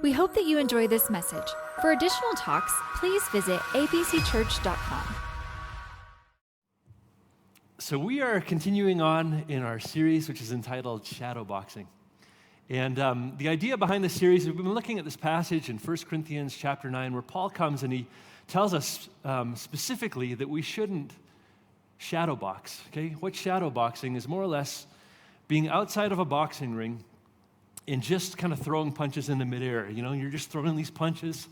We hope that you enjoy this message. For additional talks, please visit abcchurch.com. So we are continuing on in our series, which is entitled Shadowboxing. And the idea behind this series, we've been looking at this passage in 1 Corinthians chapter 9, where Paul comes and he tells us specifically that we shouldn't shadowbox, okay? What shadowboxing is more or less being outside of a boxing ring and just kind of throwing punches in the midair. You know, you're just throwing these punches.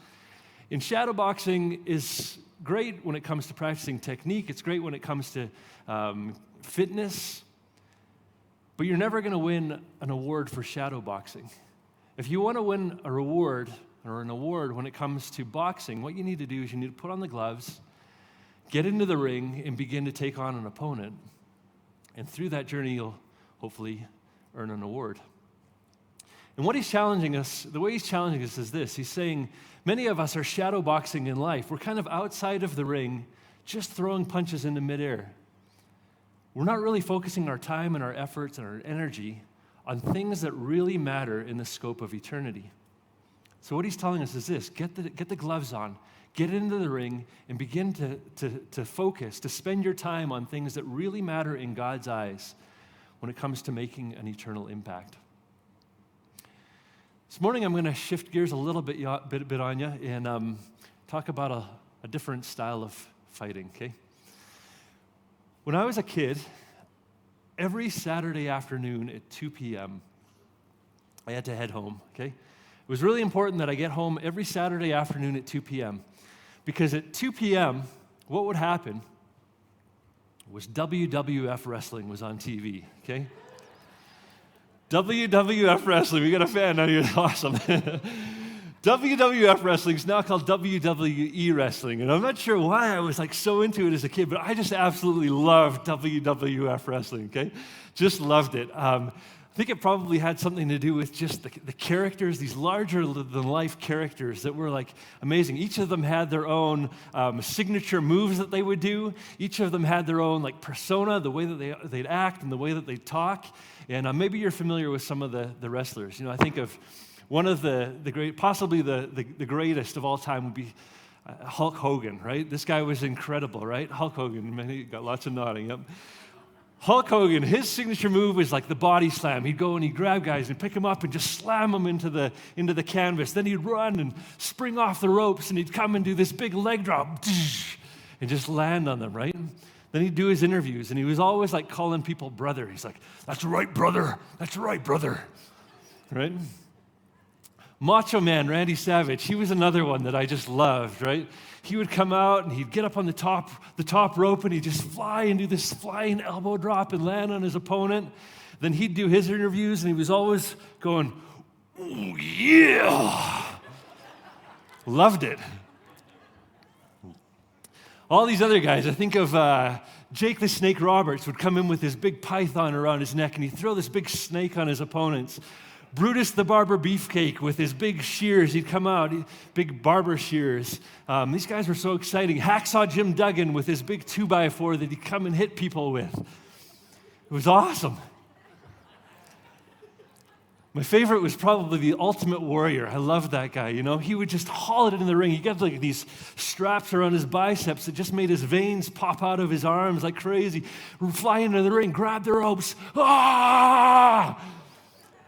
And shadowboxing is great when it comes to practicing technique. It's great when it comes to fitness. But you're never going to win an award for shadowboxing. If you want to win a reward or an award when it comes to boxing, what you need to do is you need to put on the gloves, get into the ring, and begin to take on an opponent. And through that journey, you'll hopefully earn an award. And what he's challenging us, the way he's challenging us is this. He's saying, many of us are shadowboxing in life. We're kind of outside of the ring, just throwing punches into midair. We're not really focusing our time and our efforts and our energy on things that really matter in the scope of eternity. So what he's telling us is this: get the gloves on, get into the ring, and begin to focus, to spend your time on things that really matter in God's eyes when it comes to making an eternal impact. This morning I'm going to shift gears a little bit on you and talk about a different style of fighting, okay? When I was a kid, every Saturday afternoon at 2 p.m., I had to head home, okay? It was really important that I get home every Saturday afternoon at 2 p.m. because at 2 p.m., what would happen was WWF wrestling was on TV, okay? WWF wrestling, we got a fan out here, awesome. WWF wrestling is now called WWE wrestling, and I'm not sure why I was like so into it as a kid, but I just absolutely loved WWF wrestling, okay? Just loved it. I think it probably had something to do with just the characters, these larger-than-life characters that were like amazing. Each of them had their own signature moves that they would do. Each of them had their own like persona, the way that they'd act and the way that they'd talk. And maybe you're familiar with some of the wrestlers. You know, I think of one of the great, possibly the greatest of all time would be Hulk Hogan, right? This guy was incredible, right? Hulk Hogan, man, he got lots of nodding, yep. Hulk Hogan, his signature move was like the body slam. He'd go and he'd grab guys and pick them up and just slam them into the canvas. Then he'd run and spring off the ropes and he'd come and do this big leg drop and just land on them, right? Then he'd do his interviews and he was always like calling people brother. He's like, "That's right, brother. That's right, brother." Right? Macho Man, Randy Savage, he was another one that I just loved, right? He would come out and he'd get up on the top rope and he'd just fly and do this flying elbow drop and land on his opponent. Then he'd do his interviews and he was always going, "Ooh, yeah." Loved it. All these other guys, I think of Jake the Snake Roberts would come in with his big python around his neck and he'd throw this big snake on his opponents. Brutus the Barber Beefcake with his big shears, he'd come out, big barber shears. These guys were so exciting. Hacksaw Jim Duggan with his big 2x4 that he'd come and hit people with. It was awesome. My favorite was probably the Ultimate Warrior. I loved that guy, you know. He would just haul it in the ring. He got like these straps around his biceps that just made his veins pop out of his arms like crazy. Fly into the ring, grab the ropes,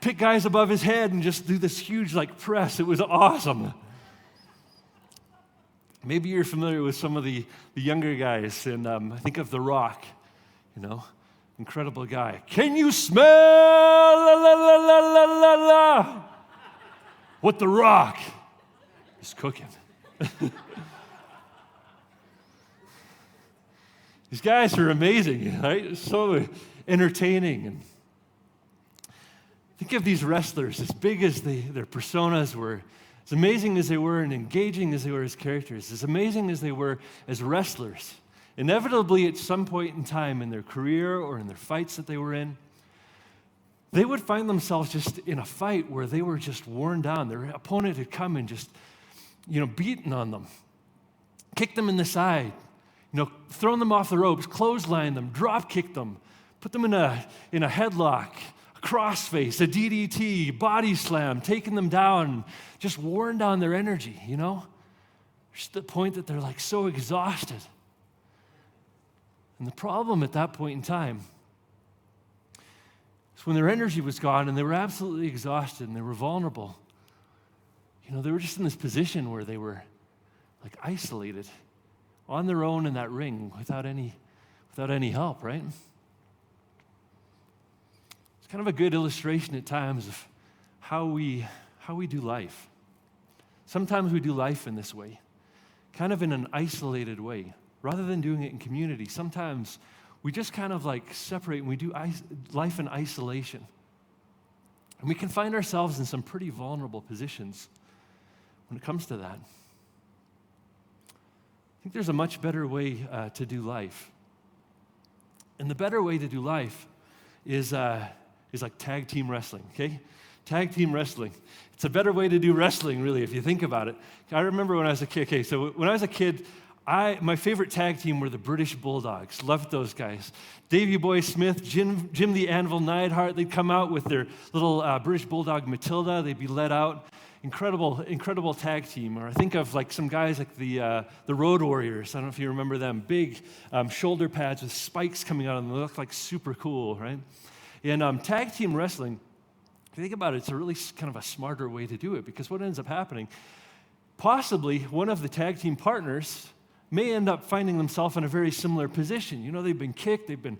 pick guys above his head and just do this huge like press. It was awesome. Maybe you're familiar with some of the younger guys, and I think of The Rock, you know. Incredible guy. Can you smell what The Rock is cooking? These guys are amazing, right? So entertaining. And think of these wrestlers, as big as their personas were, as amazing as they were and engaging as they were as characters, as amazing as they were as wrestlers. Inevitably, at some point in time in their career or in their fights that they were in, they would find themselves just in a fight where they were just worn down. Their opponent had come and just, beaten on them, kicked them in the side, thrown them off the ropes, clotheslined them, drop kicked them, put them in a headlock, a crossface, a DDT, body slam, taking them down, just worn down their energy, Just the point that they're like so exhausted. And the problem at that point in time is when their energy was gone and they were absolutely exhausted and they were vulnerable. They were just in this position where they were like isolated on their own in that ring without any help, right? It's kind of a good illustration at times of how we do life. Sometimes we do life in this way, kind of in an isolated way, rather than doing it in community. Sometimes we just kind of like separate and we do life in isolation. And we can find ourselves in some pretty vulnerable positions when it comes to that. I think there's a much better way to do life. And the better way to do life is like tag team wrestling, okay? Tag team wrestling. It's a better way to do wrestling, really, if you think about it. I remember when I was a kid, when I was a kid, my favorite tag team were the British Bulldogs. Loved those guys. Davey Boy Smith, Jim the Anvil Neidhart, they'd come out with their little British Bulldog Matilda. They'd be led out. Incredible tag team. Or I think of like some guys like the Road Warriors. I don't know if you remember them. Big shoulder pads with spikes coming out of them. They look like super cool, right? And tag team wrestling, if you think about it, it's a really kind of a smarter way to do it, because what ends up happening, possibly one of the tag team partners may end up finding themselves in a very similar position. They've been kicked, they've been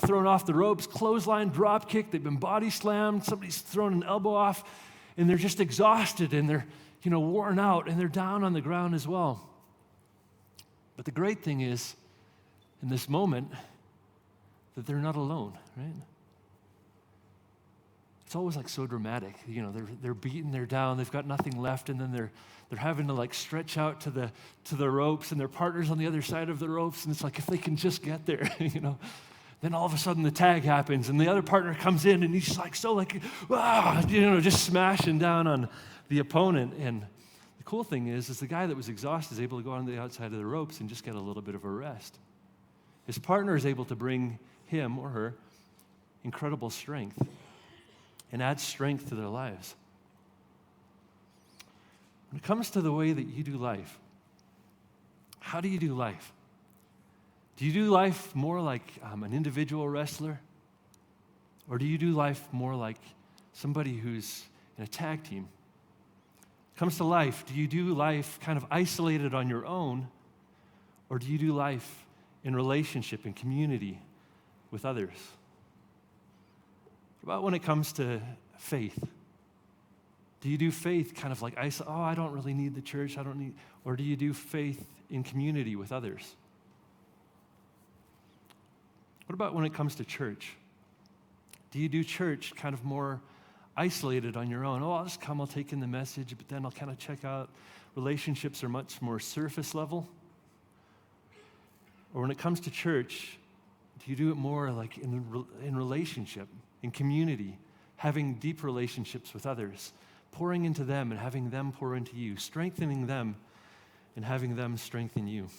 thrown off the ropes, clothesline, drop kicked, they've been body slammed, somebody's thrown an elbow off, and they're just exhausted, and they're, worn out, and they're down on the ground as well. But the great thing is, in this moment, that they're not alone, right? It's always like so dramatic. They're beaten, they're down, they've got nothing left, and then they're having to like stretch out to the ropes, and their partner's on the other side of the ropes, and it's like if they can just get there, Then all of a sudden the tag happens, and the other partner comes in, and he's like just smashing down on the opponent. And the cool thing is the guy that was exhausted is able to go on the outside of the ropes and just get a little bit of a rest. His partner is able to bring him or her incredible strength and add strength to their lives. When it comes to the way that you do life, how do you do life? Do you do life more like an individual wrestler? Or do you do life more like somebody who's in a tag team? When it comes to life, do you do life kind of isolated on your own? Or do you do life in relationship and community with others? What about when it comes to faith? Do you do faith kind of like, I don't really need the church, or do you do faith in community with others? What about when it comes to church? Do you do church kind of more isolated on your own? I'll just come, I'll take in the message, but then I'll kind of check out. Relationships are much more surface level. Or when it comes to church, do you do it more like in relationship, in community, having deep relationships with others, pouring into them and having them pour into you, strengthening them and having them strengthen you?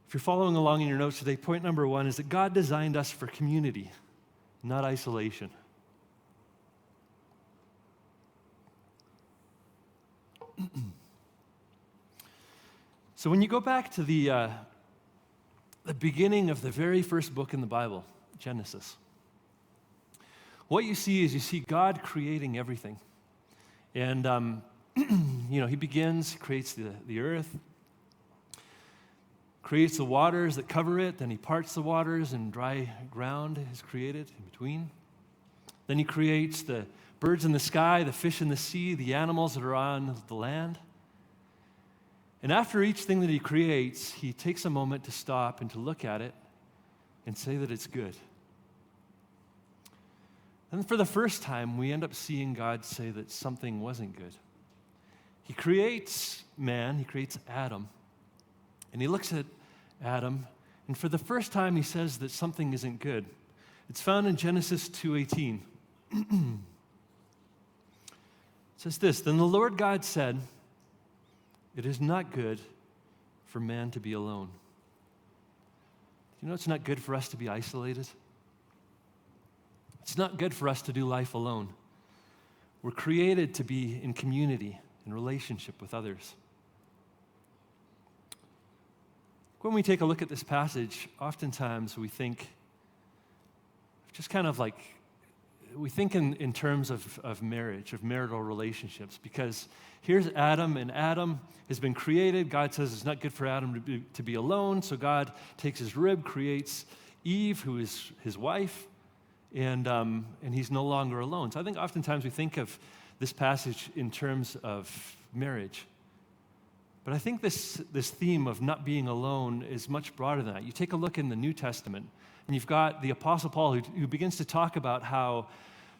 If you're following along in your notes today, point number 1 is that God designed us for community, not isolation. So when you go back to the beginning of the very first book in the Bible, Genesis, what you see God creating everything. And, he creates the earth, creates the waters that cover it, then he parts the waters, and dry ground is created in between. Then he creates the birds in the sky, the fish in the sea, the animals that are on the land. And after each thing that he creates, he takes a moment to stop and to look at it and say that it's good. And for the first time, we end up seeing God say that something wasn't good. He creates man, he creates Adam, and he looks at Adam, and for the first time, he says that something isn't good. It's found in Genesis 2:18. It says this, "Then the Lord God said, 'It is not good for man to be alone.'" You know, it's not good for us to be isolated. It's not good for us to do life alone. We're created to be in community, in relationship with others. When we take a look at this passage, oftentimes we think just kind of like, we think in terms of marriage, of marital relationships, because here's Adam, and Adam has been created. God says it's not good for Adam to be alone, so God takes his rib, creates Eve, who is his wife, and he's no longer alone. So I think oftentimes we think of this passage in terms of marriage. But I think this theme of not being alone is much broader than that. You take a look in the New Testament, and you've got the Apostle Paul who begins to talk about how,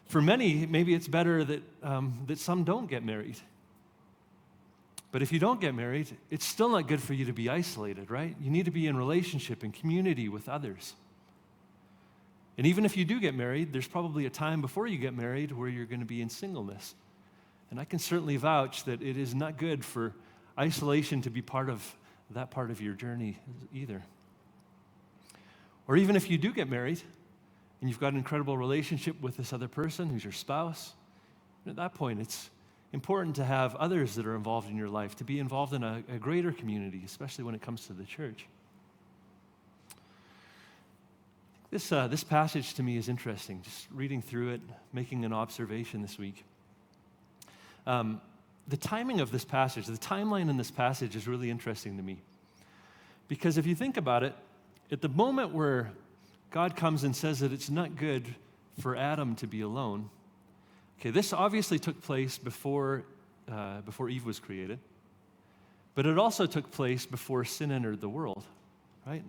for many, maybe it's better that some don't get married. But if you don't get married, it's still not good for you to be isolated, right? You need to be in relationship and community with others. And even if you do get married, there's probably a time before you get married where you're going to be in singleness. And I can certainly vouch that it is not good for isolation to be part of that part of your journey either. Or even if you do get married and you've got an incredible relationship with this other person who's your spouse, at that point it's important to have others that are involved in your life, to be involved in a greater community, especially when it comes to the church. This passage to me is interesting, just reading through it, making an observation this week. The timing of this passage, the timeline in this passage is really interesting to me. Because if you think about it, at the moment where God comes and says that it's not good for Adam to be alone, okay, this obviously took place before Eve was created, but it also took place before sin entered the world, right?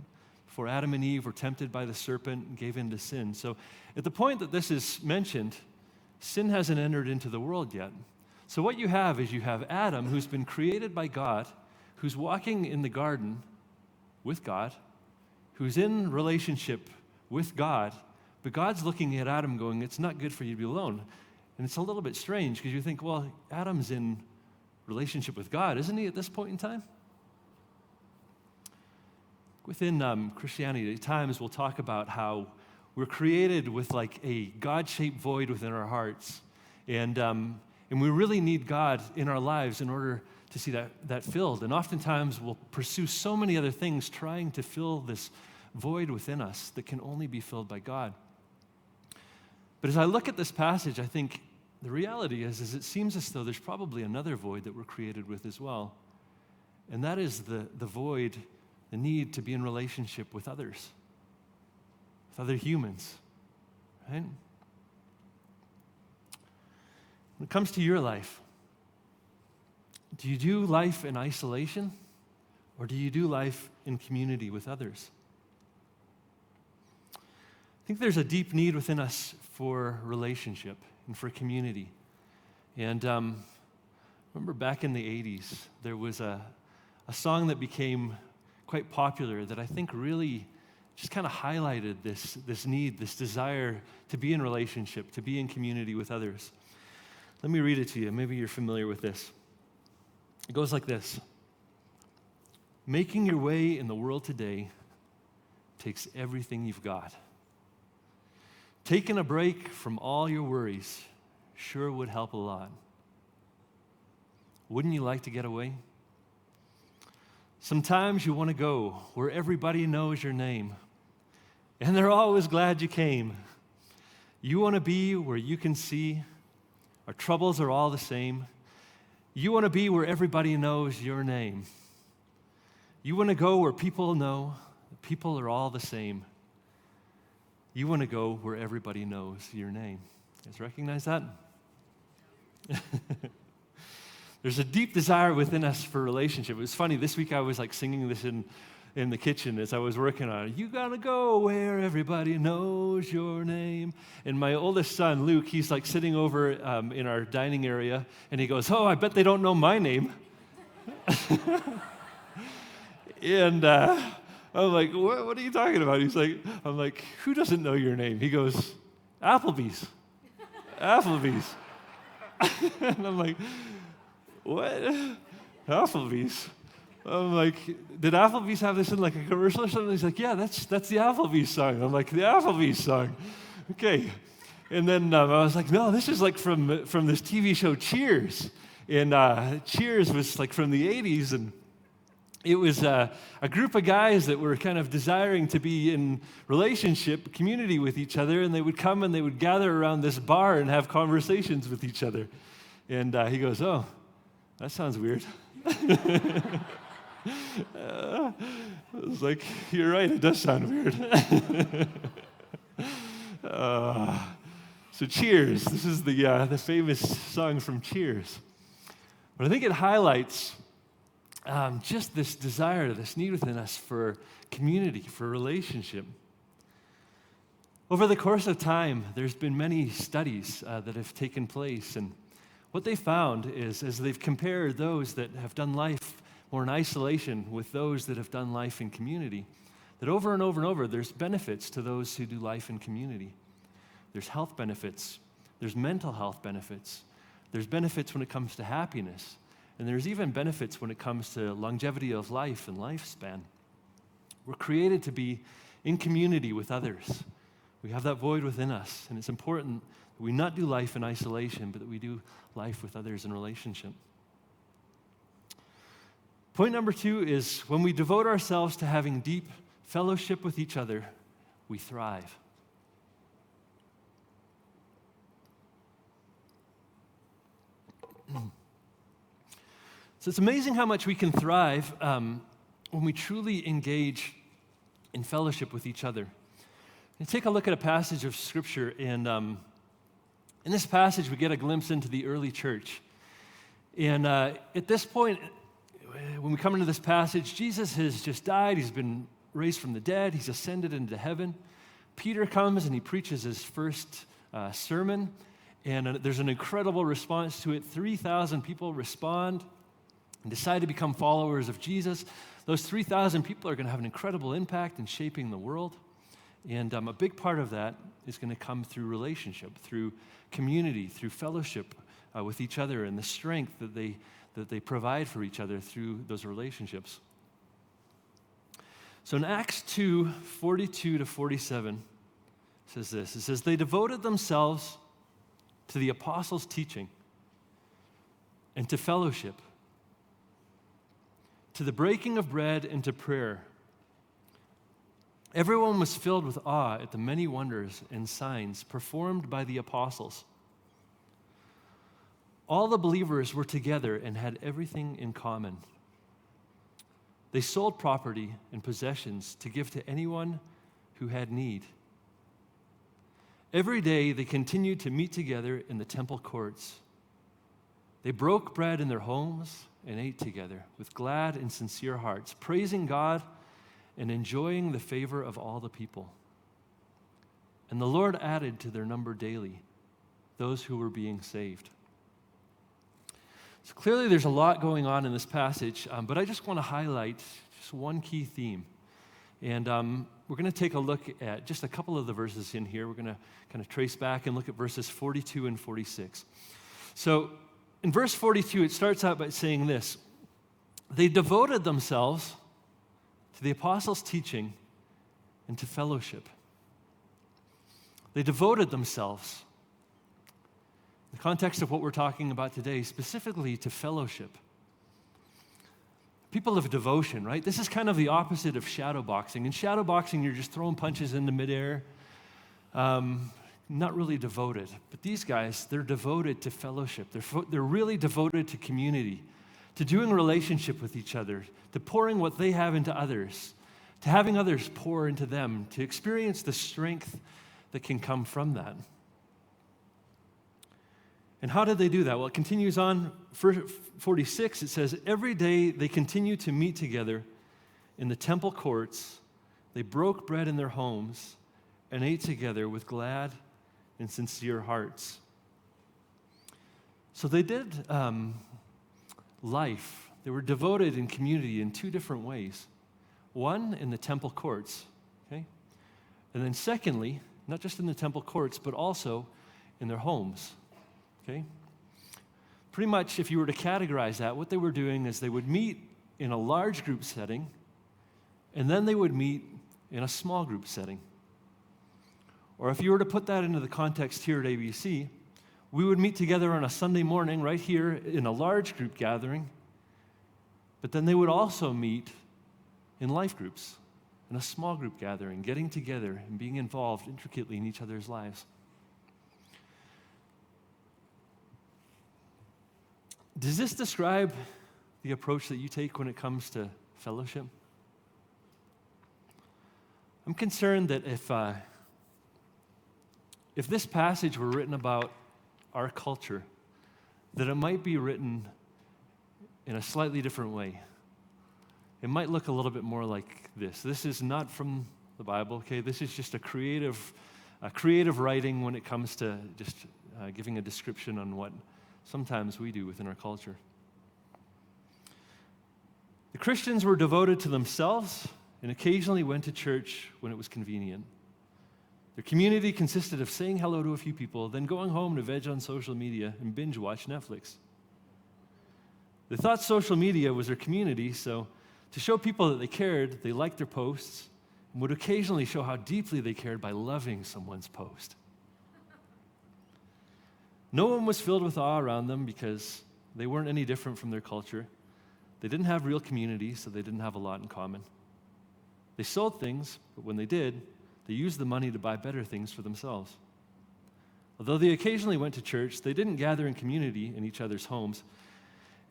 Before Adam and Eve were tempted by the serpent and gave in to sin. So at the point that this is mentioned, sin hasn't entered into the world yet. So what you have is you have Adam, who's been created by God, who's walking in the garden with God, who's in relationship with God, but God's looking at Adam going, it's not good for you to be alone. And it's a little bit strange because you think, well, Adam's in relationship with God, isn't he, at this point in time? Within Christianity, at times we'll talk about how we're created with like a God-shaped void within our hearts. And we really need God in our lives in order to see that filled. And oftentimes we'll pursue so many other things trying to fill this void within us that can only be filled by God. But as I look at this passage, I think the reality is it seems as though there's probably another void that we're created with as well. And that is the void, the need to be in relationship with others, with other humans, right? When it comes to your life, do you do life in isolation, or do you do life in community with others? I think there's a deep need within us for relationship and for community. And remember back in the 80s, there was a song that became quite popular that I think really just kind of highlighted this need, this desire to be in relationship, to be in community with others. Let me read it to you. Maybe you're familiar with this. It goes like this. Making your way in the world today takes everything you've got. Taking a break from all your worries sure would help a lot. Wouldn't you like to get away? Sometimes you want to go where everybody knows your name, and they're always glad you came. You want to be where you can see our troubles are all the same. You want to be where everybody knows your name. You want to go where people know that people are all the same. You want to go where everybody knows your name. You guys recognize that? There's a deep desire within us for relationship. It was funny, this week I was like singing this in the kitchen as I was working on it. You gotta go where everybody knows your name. And my oldest son, Luke, he's like sitting over in our dining area, and he goes, oh, I bet they don't know my name. And I'm like, what are you talking about? I'm like, who doesn't know your name? He goes, Applebee's. Applebee's. And I'm like, what? Applebee's? I'm like, did Applebee's have this in like a commercial or something? He's like, yeah, that's the Applebee's song. I'm like, the Applebee's song. Okay. And then I was like, no, this is like from this TV show Cheers. And Cheers was like from the 80s, and it was a group of guys that were kind of desiring to be in relationship, community with each other, and they would come and they would gather around this bar and have conversations with each other. And he goes, oh, that sounds weird. I was like, you're right, it does sound weird. So Cheers, this is the famous song from Cheers. But I think it highlights just this desire, this need within us for community, for relationship. Over the course of time, there's been many studies that have taken place, and what they found is, as they've compared those that have done life more in isolation with those that have done life in community, that over and over and over, there's benefits to those who do life in community. There's health benefits, there's mental health benefits, there's benefits when it comes to happiness, and there's even benefits when it comes to longevity of life and lifespan. We're created to be in community with others. We have that void within us, and it's important that we not do life in isolation, but that we do life with others in relationship. Point number 2 is when we devote ourselves to having deep fellowship with each other, we thrive. So it's amazing how much we can thrive when we truly engage in fellowship with each other. And take a look at a passage of Scripture, and in this passage we get a glimpse into the early church. And at this point, when we come into this passage, Jesus has just died, he's been raised from the dead, he's ascended into heaven. Peter comes and he preaches his first sermon, and there's an incredible response to it. 3,000 people respond and decide to become followers of Jesus. Those 3,000 people are going to have an incredible impact in shaping the world. And a big part of that is going to come through relationship, through community, through fellowship with each other, and the strength that they provide for each other through those relationships. So in Acts 2, 42 to 47, it says this. It says, they devoted themselves to the apostles' teaching and to fellowship, to the breaking of bread and to prayer. Everyone was filled with awe at the many wonders and signs performed by the apostles. All the believers were together and had everything in common. They sold property and possessions to give to anyone who had need. Every day they continued to meet together in the temple courts. They broke bread in their homes and ate together with glad and sincere hearts, praising God and enjoying the favor of all the people. And the Lord added to their number daily those who were being saved. So clearly there's a lot going on in this passage, but I just want to highlight just one key theme. And we're going to take a look at just a couple of the verses in here. We're going to kind of trace back and look at verses 42 and 46. So in verse 42, it starts out by saying this: they devoted themselves to the apostles' teaching and to fellowship. They devoted themselves, in the context of what we're talking about today, specifically to fellowship. People of devotion, right? This is kind of the opposite of shadow boxing. In shadow boxing, you're just throwing punches into midair, not really devoted. But these guys, they're devoted to fellowship. They're really devoted to community, to doing relationship with each other, to pouring what they have into others, to having others pour into them, to experience the strength that can come from that. And how did they do that? Well, it continues on, 46, it says, every day they continued to meet together in the temple courts. They broke bread in their homes and ate together with glad and sincere hearts. So they did life. They were devoted in community in two different ways. One, in the temple courts, okay? And then secondly, not just in the temple courts, but also in their homes, okay? Pretty much, if you were to categorize that, what they were doing is they would meet in a large group setting, and then they would meet in a small group setting. Or if you were to put that into the context here at ABC, we would meet together on a Sunday morning right here in a large group gathering, but then they would also meet in life groups, in a small group gathering, getting together and being involved intricately in each other's lives. Does this describe the approach that you take when it comes to fellowship? I'm concerned that if this passage were written about our culture, that it might be written in a slightly different way. It might look a little bit more like this. This is not from the Bible, okay? This is just a creative writing when it comes to just giving a description on what sometimes we do within our culture. The Christians were devoted to themselves and occasionally went to church when it was convenient. Their community consisted of saying hello to a few people, then going home to veg on social media and binge watch Netflix. They thought social media was their community, so to show people that they cared, they liked their posts and would occasionally show how deeply they cared by loving someone's post. No one was filled with awe around them because they weren't any different from their culture. They didn't have real community, so they didn't have a lot in common. They sold things, but when they did, they used the money to buy better things for themselves. Although they occasionally went to church, they didn't gather in community in each other's homes.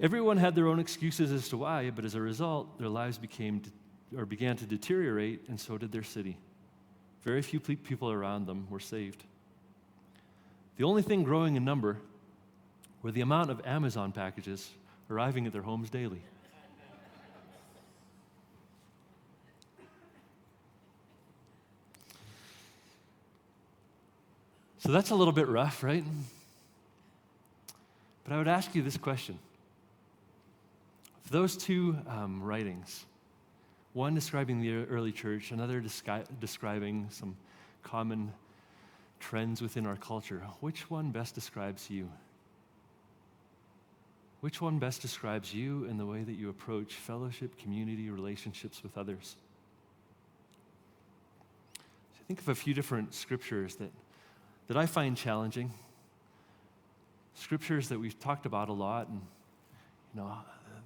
Everyone had their own excuses as to why, but as a result, their lives began to deteriorate, and so did their city. Very few people around them were saved. The only thing growing in number were the amount of Amazon packages arriving at their homes daily. So that's a little bit rough, right? But I would ask you this question. For those two writings, one describing the early church, another describing some common trends within our culture, which one best describes you? Which one best describes you and the way that you approach fellowship, community, relationships with others? So think of a few different scriptures that I find challenging. Scriptures that we've talked about a lot, and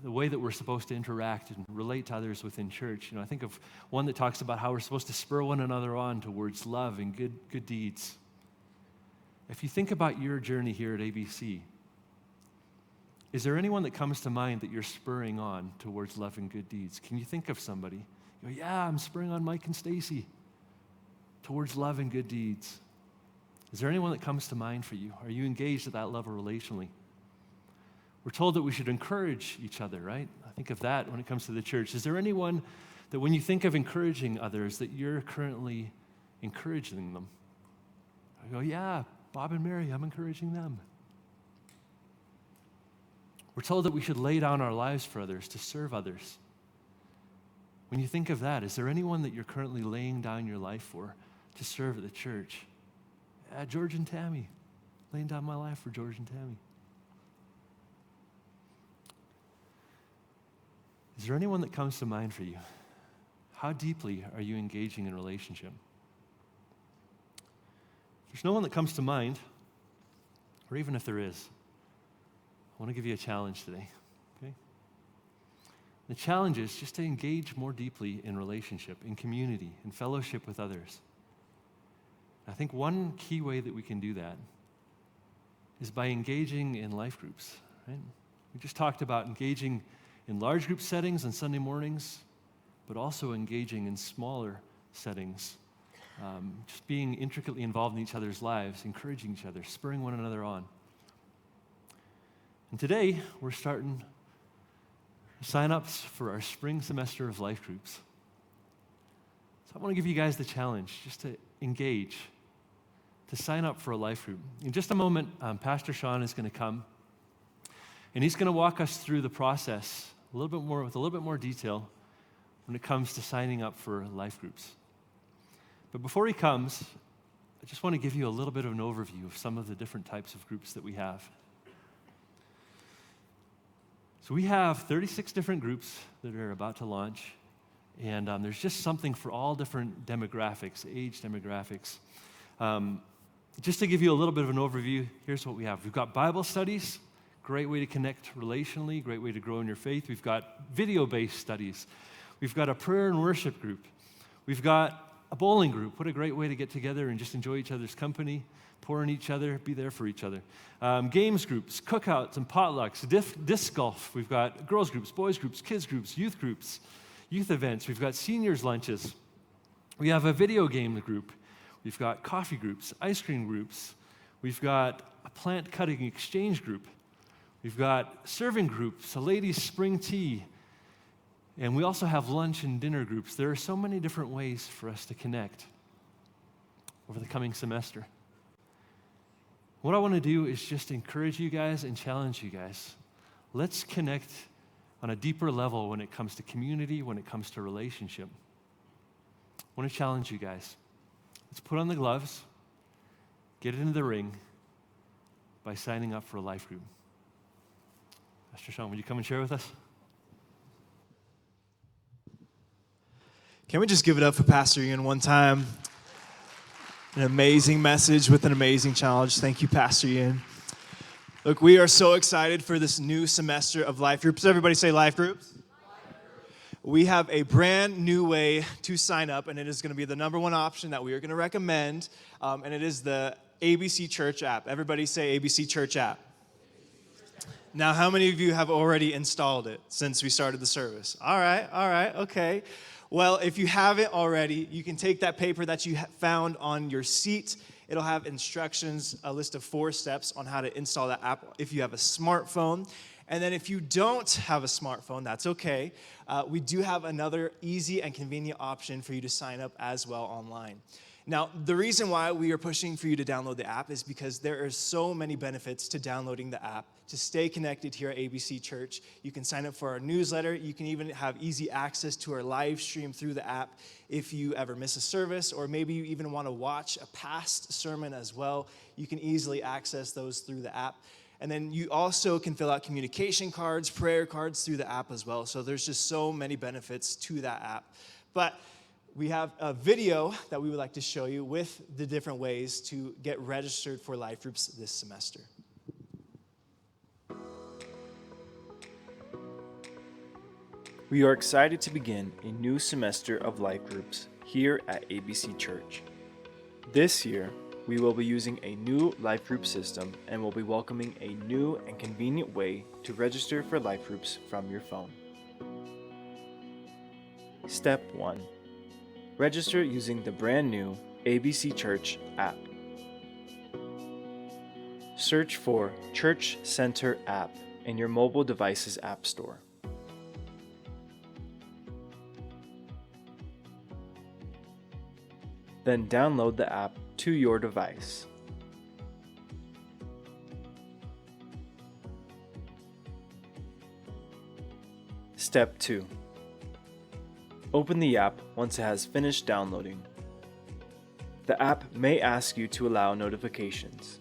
the way that we're supposed to interact and relate to others within church. I think of one that talks about how we're supposed to spur one another on towards love and good deeds. If you think about your journey here at ABC, is there anyone that comes to mind that you're spurring on towards love and good deeds? Can you think of somebody? You go, yeah, I'm spurring on Mike and Stacy towards love and good deeds. Is there anyone that comes to mind for you? Are you engaged at that level relationally? We're told that we should encourage each other, right? I think of that when it comes to the church. Is there anyone that when you think of encouraging others that you're currently encouraging them? I go, yeah, Bob and Mary, I'm encouraging them. We're told that we should lay down our lives for others, to serve others. When you think of that, is there anyone that you're currently laying down your life for to serve at the church? George and Tammy, laying down my life for George and Tammy. Is there anyone that comes to mind for you? How deeply are you engaging in a relationship? If there's no one that comes to mind, or even if there is, I want to give you a challenge today, okay? The challenge is just to engage more deeply in relationship, in community, in fellowship with others. I think one key way that we can do that is by engaging in life groups, right? We just talked about engaging in large group settings on Sunday mornings, but also engaging in smaller settings, just being intricately involved in each other's lives, encouraging each other, spurring one another on. And today, we're starting sign-ups for our spring semester of life groups. So I want to give you guys the challenge just to engage, to sign up for a life group. In just a moment, Pastor Sean is going to come, and he's going to walk us through the process with a little bit more detail when it comes to signing up for life groups. But before he comes, I just want to give you a little bit of an overview of some of the different types of groups that we have. So we have 36 different groups that are about to launch, and there's just something for all different demographics, age demographics. Just to give you a little bit of an overview, here's what we have. We've got Bible studies, great way to connect relationally, great way to grow in your faith. We've got video-based studies. We've got a prayer and worship group. We've got a bowling group. What a great way to get together and just enjoy each other's company, pour in each other, be there for each other. Games groups, cookouts and potlucks, disc golf. We've got girls groups, boys groups, kids groups, youth events. We've got seniors lunches. We have a video game group. We've got coffee groups, ice cream groups. We've got a plant cutting exchange group. We've got serving groups, a ladies' spring tea. And we also have lunch and dinner groups. There are so many different ways for us to connect over the coming semester. What I want to do is just encourage you guys and challenge you guys. Let's connect on a deeper level when it comes to community, when it comes to relationship. I want to challenge you guys. Let's put on the gloves, get into the ring by signing up for a life group. Pastor Sean, would you come and share with us? Can we just give it up for Pastor Ian one time? An amazing message with an amazing challenge. Thank you, Pastor Ian. Look, we are so excited for this new semester of life groups. Everybody say life groups. We have a brand new way to sign up, and it is going to be the number one option that we are going to recommend, and it is the ABC Church app. Everybody say ABC Church app. Now, how many of you have already installed it since we started the service? All right, okay. Well, if you haven't already, you can take that paper that you found on your seat. It'll have instructions, a list of 4 steps on how to install that app if you have a smartphone. And then if you don't have a smartphone, that's okay. We do have another easy and convenient option for you to sign up as well online. Now, the reason why we are pushing for you to download the app is because there are so many benefits to downloading the app. To stay connected here at ABC Church, you can sign up for our newsletter. You can even have easy access to our live stream through the app if you ever miss a service, or maybe you even want to watch a past sermon as well. You can easily access those through the app. And then you also can fill out communication cards, prayer cards through the app as well. So there's just so many benefits to that app. But we have a video that we would like to show you with the different ways to get registered for life groups this semester. We are excited to begin a new semester of life groups here at ABC Church. This year, we will be using a new life group system and will be welcoming a new and convenient way to register for life groups from your phone. Step 1. Register using the brand new ABC Church app. Search for Church Center app in your mobile device's app store. Then download the app to your device. Step 2. Open the app once it has finished downloading. The app may ask you to allow notifications.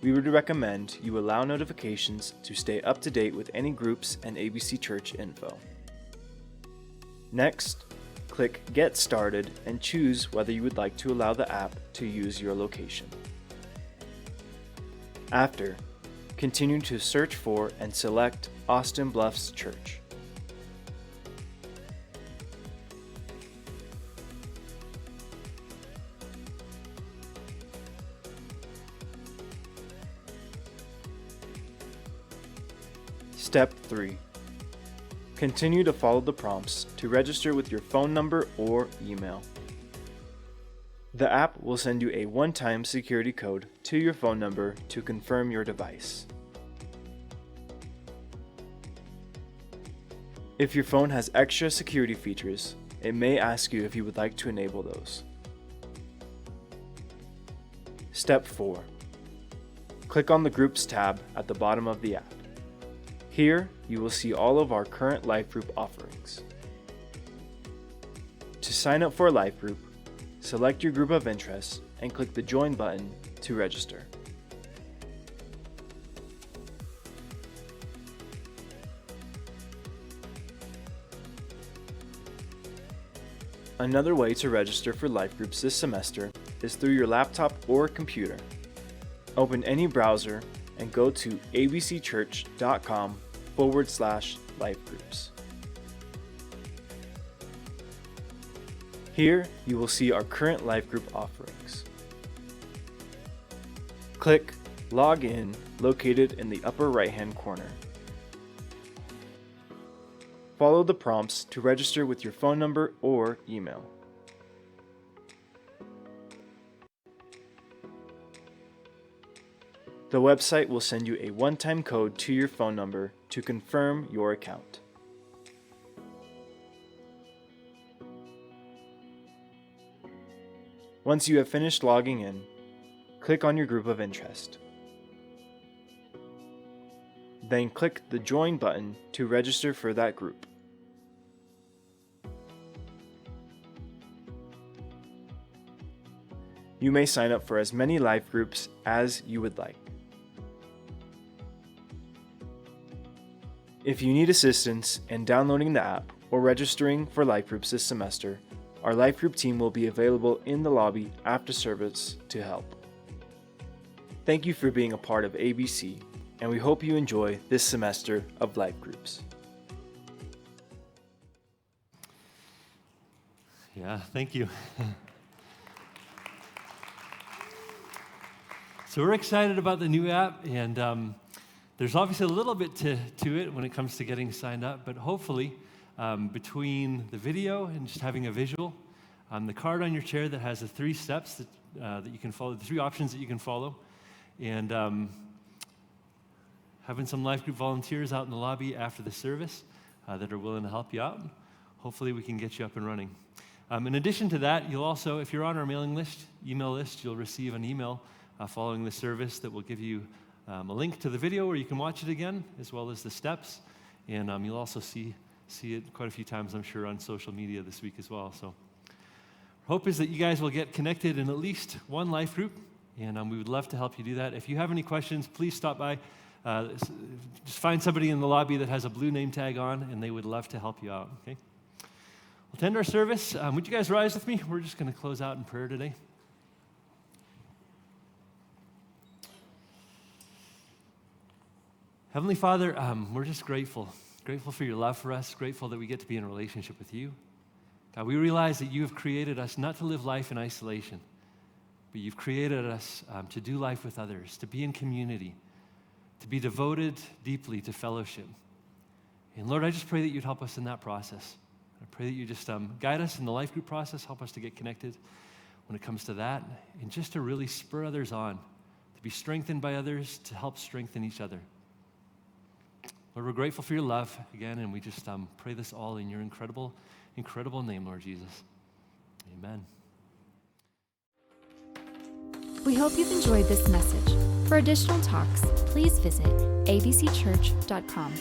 We would recommend you allow notifications to stay up to date with any groups and ABC Church info. Next, click Get Started and choose whether you would like to allow the app to use your location. After, continue to search for and select Austin Bluffs Church. Step 3. Continue to follow the prompts to register with your phone number or email. The app will send you a one-time security code to your phone number to confirm your device. If your phone has extra security features, it may ask you if you would like to enable those. Step 4. Click on the Groups tab at the bottom of the app. Here, you will see all of our current life group offerings. To sign up for a life group, select your group of interest and click the Join button to register. Another way to register for life groups this semester is through your laptop or computer. Open any browser and go to abcchurch.com/lifegroups. Here you will see our current life group offerings. Click Log In located in the upper right-hand corner. Follow the prompts to register with your phone number or email. The website will send you a one-time code to your phone number to confirm your account. Once you have finished logging in, click on your group of interest. Then click the Join button to register for that group. You may sign up for as many life groups as you would like. If you need assistance in downloading the app or registering for life groups this semester, our life group team will be available in the lobby after service to help. Thank you for being a part of ABC, and we hope you enjoy this semester of life groups. Yeah, thank you. So we're excited about the new app, and there's obviously a little bit to it when it comes to getting signed up, but hopefully between the video and just having a visual, the card on your chair that has the 3 steps that you can follow, the 3 options that you can follow, and having some life group volunteers out in the lobby after the service that are willing to help you out. Hopefully we can get you up and running. In addition to that, you'll also, if you're on our email list, you'll receive an email following the service that will give you a link to the video where you can watch it again, as well as the steps. And you'll also see it quite a few times, I'm sure, on social media this week as well. So hope is that you guys will get connected in at least one life group, and we would love to help you do that. If you have any questions, please stop by. Just find somebody in the lobby that has a blue name tag on, and they would love to help you out, okay? We'll end our service. Would you guys rise with me? We're just going to close out in prayer today. Heavenly Father, we're just grateful for your love for us, grateful that we get to be in a relationship with you. God, we realize that you have created us not to live life in isolation, but you've created us to do life with others, to be in community, to be devoted deeply to fellowship. And Lord, I just pray that you'd help us in that process. I pray that you just guide us in the life group process, help us to get connected when it comes to that, and just to really spur others on, to be strengthened by others, to help strengthen each other. Lord, we're grateful for your love again, and we just pray this all in your incredible, incredible name, Lord Jesus. Amen. We hope you've enjoyed this message. For additional talks, please visit abcchurch.com.